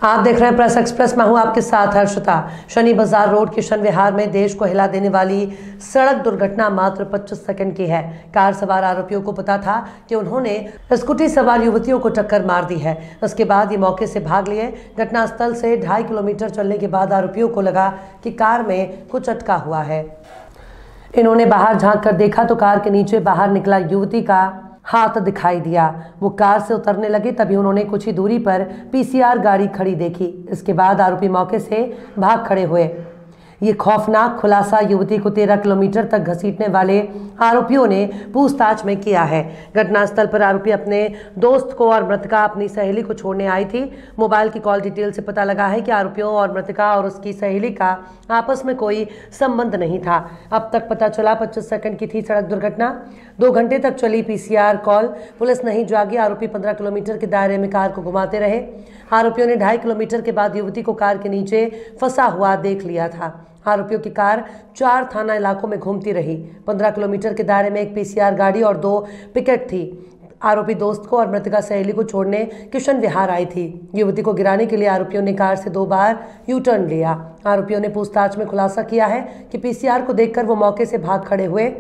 आप देख रहे हैं प्रेस एक्सप्रेस। मैं हूं आपके साथ हर्षिता। शनि बाजार रोड किशन विहार में देश को हिला देने वाली सड़क दुर्घटना मात्र 25 सेकंड की है। कार सवार आरोपियों को पता था कि उन्होंने स्कूटी सवार युवतियों को टक्कर मार दी है। उसके बाद ये मौके से भाग लिए। घटनास्थल से 2.5 किलोमीटर चलने के बाद आरोपियों को लगा कि कार में कुछ अटका हुआ है। इन्होंने बाहर झांक कर देखा तो कार के नीचे बाहर निकला युवती का हाथ दिखाई दिया। वो कार से उतरने लगे, तभी उन्होंने कुछ ही दूरी पर पीसीआर गाड़ी खड़ी देखी। इसके बाद आरोपी मौके से भाग खड़े हुए। ये खौफनाक खुलासा युवती को 13 किलोमीटर तक घसीटने वाले आरोपियों ने पूछताछ में किया है। घटनास्थल पर आरोपी अपने दोस्त को और मृतका अपनी सहेली को छोड़ने आई थी। मोबाइल की कॉल डिटेल से पता लगा है कि आरोपियों और मृतका और उसकी सहेली का आपस में कोई संबंध नहीं था। अब तक पता चला 25 सेकंड की थी सड़क दुर्घटना। 2 घंटे तक चली पीसीआर कॉल। पुलिस नहीं जागी। आरोपी 15 किलोमीटर के दायरे में कार को घुमाते रहे। आरोपियों ने 2.5 किलोमीटर के बाद युवती को कार के नीचे फंसा हुआ देख लिया था। आरोपियों की कार 4 थाना इलाकों में घूमती रही। 15 किलोमीटर के दायरे में एक पीसीआर गाड़ी और 2 पिकेट थी। आरोपी दोस्त को और मृतका सहेली को छोड़ने किशन विहार आई थी। युवती को गिराने के लिए आरोपियों ने कार से 2 बार यू टर्न लिया। आरोपियों ने पूछताछ में खुलासा किया है कि पीसीआर को देखकर वो मौके से भाग खड़े हुए।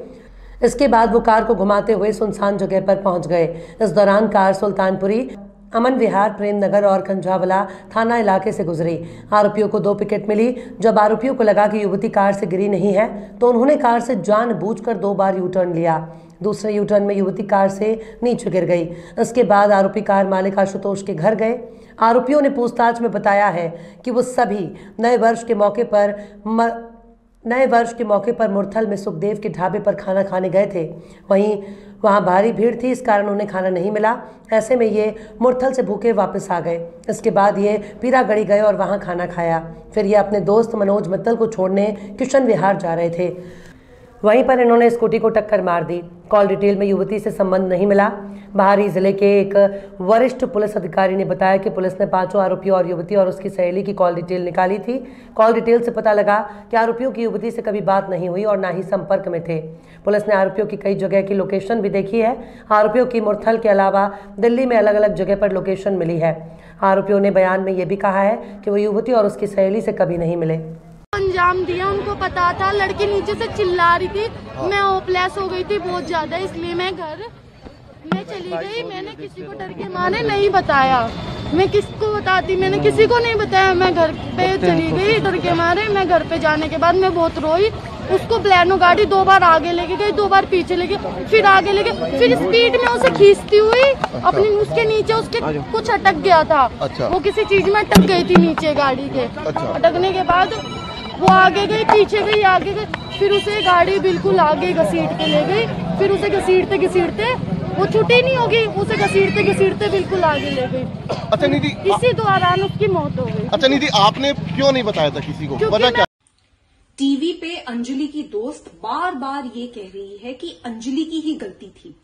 इसके बाद वो कार को घुमाते हुए सुनसान जगह पर पहुंच गए। इस दौरान कार सुल्तानपुरी, अमन विहार, प्रेम नगर और खंजावला थाना इलाके से गुजरी। आरोपियों को 2 पिकेट मिली। जब आरोपियों को लगा कि युवती कार से गिरी नहीं है तो उन्होंने कार से जानबूझकर 2 बार यू टर्न लिया। दूसरे यू टर्न में युवती कार से नीचे गिर गई। इसके बाद आरोपी कार मालिक आशुतोष के घर गए। आरोपियों ने पूछताछ में बताया है कि वो सभी नए वर्ष के मौके पर मुरथल में सुखदेव के ढाबे पर खाना खाने गए थे। वहाँ भारी भीड़ थी, इस कारण उन्हें खाना नहीं मिला। ऐसे में ये मुरथल से भूखे वापस आ गए। इसके बाद ये पीरागढ़ी गए और वहाँ खाना खाया। फिर ये अपने दोस्त मनोज मित्तल को छोड़ने किशन विहार जा रहे थे। वहीं पर इन्होंने स्कूटी को टक्कर मार दी। कॉल डिटेल में युवती से संबंध नहीं मिला। बाहरी जिले के एक वरिष्ठ पुलिस अधिकारी ने बताया कि पुलिस ने 5 आरोपियों और युवती और उसकी सहेली की कॉल डिटेल निकाली थी। कॉल डिटेल से पता लगा कि आरोपियों की युवती से कभी बात नहीं हुई और ना ही संपर्क में थे। पुलिस ने आरोपियों की कई जगह की लोकेशन भी देखी है। आरोपियों की मुरथल के अलावा दिल्ली में अलग अलग जगह पर लोकेशन मिली है। आरोपियों ने बयान में ये भी कहा है कि वो युवती और उसकी सहेली से कभी नहीं मिले। अंजाम दिया, उनको पता था। लड़की नीचे से चिल्ला रही थी, मैं होपलेस हो गई थी बहुत ज्यादा, इसलिए मैं चली गई। मैंने किसी को डर के मारे नहीं बताया। मैं किसको बताती, मैंने किसी को नहीं बताया। मैं घर पे चली गई डर के मारे। मैं घर पे जाने के बाद मैं बहुत रोई। उसको प्लेनो गाड़ी 2 बार आगे लेके गई, 2 बार पीछे लेके, फिर आगे लेके, फिर स्पीड में उसे खींचती हुई अपनी उसके नीचे उसके कुछ अटक गया था। अच्छा। वो किसी चीज में अटक गई थी नीचे गाड़ी के। अच्छा। अटकने के बाद वो आगे गई, पीछे गई, आगे गई, फिर उसे गाड़ी बिल्कुल आगे घसीट के ले गई। फिर उसे घसीटते वो छुट्टी नहीं होगी, उसे घसीटते बिल्कुल आगे ले गई। अच्छा निधि, इसी दौरान उसकी मौत हो गई। अच्छा निधि, आपने क्यों नहीं बताया था किसी को? वजह क्या? टीवी पे अंजलि की दोस्त बार बार ये कह रही है कि अंजलि की ही गलती थी।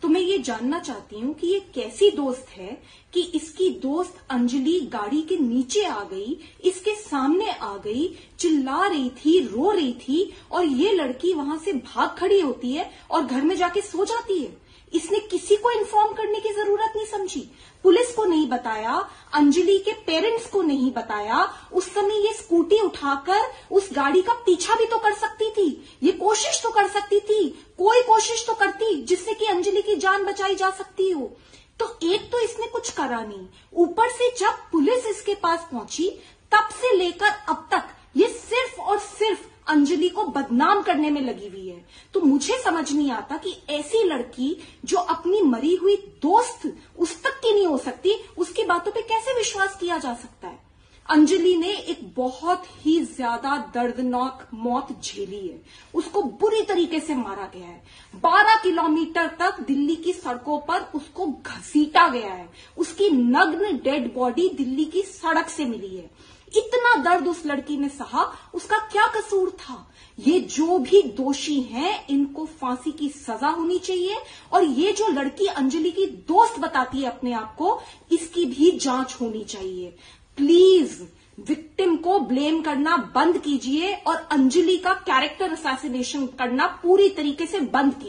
तो मैं ये जानना चाहती हूँ कि ये कैसी दोस्त है कि इसकी दोस्त अंजलि गाड़ी के नीचे आ गई, इसके सामने आ गई, चिल्ला रही थी, रो रही थी, और ये लड़की वहां से भाग खड़ी होती है और घर में जाके सो जाती है। इसने किसी को इन्फॉर्म करने की जरूरत नहीं समझी। पुलिस को नहीं बताया, अंजलि के पेरेंट्स को नहीं बताया। उस समय ये स्कूटी उठाकर उस गाड़ी का पीछा भी तो कर सकती थी, ये कोशिश तो कर सकती थी, कोई कोशिश तो करती जिससे कि अंजलि की जान बचाई जा सकती हो। तो एक तो इसने कुछ करा नहीं, ऊपर से जब पुलिस इसके पास पहुंची तब से लेकर अब तक ये सिर्फ और सिर्फ अंजलि को बदनाम करने में लगी हुई है। तो मुझे समझ नहीं आता कि ऐसी लड़की जो अपनी मरी हुई दोस्त उस तक की नहीं हो सकती, उसकी बातों पे कैसे विश्वास किया जा सकता है? अंजलि ने एक बहुत ही ज्यादा दर्दनाक मौत झेली है। उसको बुरी तरीके से मारा गया है। 12 किलोमीटर तक दिल्ली की सड़कों पर उसको घसीटा गया है। उसकी नग्न डेड बॉडी दिल्ली की सड़क से मिली है। इतना दर्द उस लड़की ने सहा, उसका क्या कसूर था? ये जो भी दोषी हैं इनको फांसी की सजा होनी चाहिए। और ये जो लड़की अंजलि की दोस्त बताती है अपने आप को, इसकी भी जांच होनी चाहिए। प्लीज विक्टिम को ब्लेम करना बंद कीजिए और अंजलि का कैरेक्टर असैसिनेशन करना पूरी तरीके से बंद कीजिए।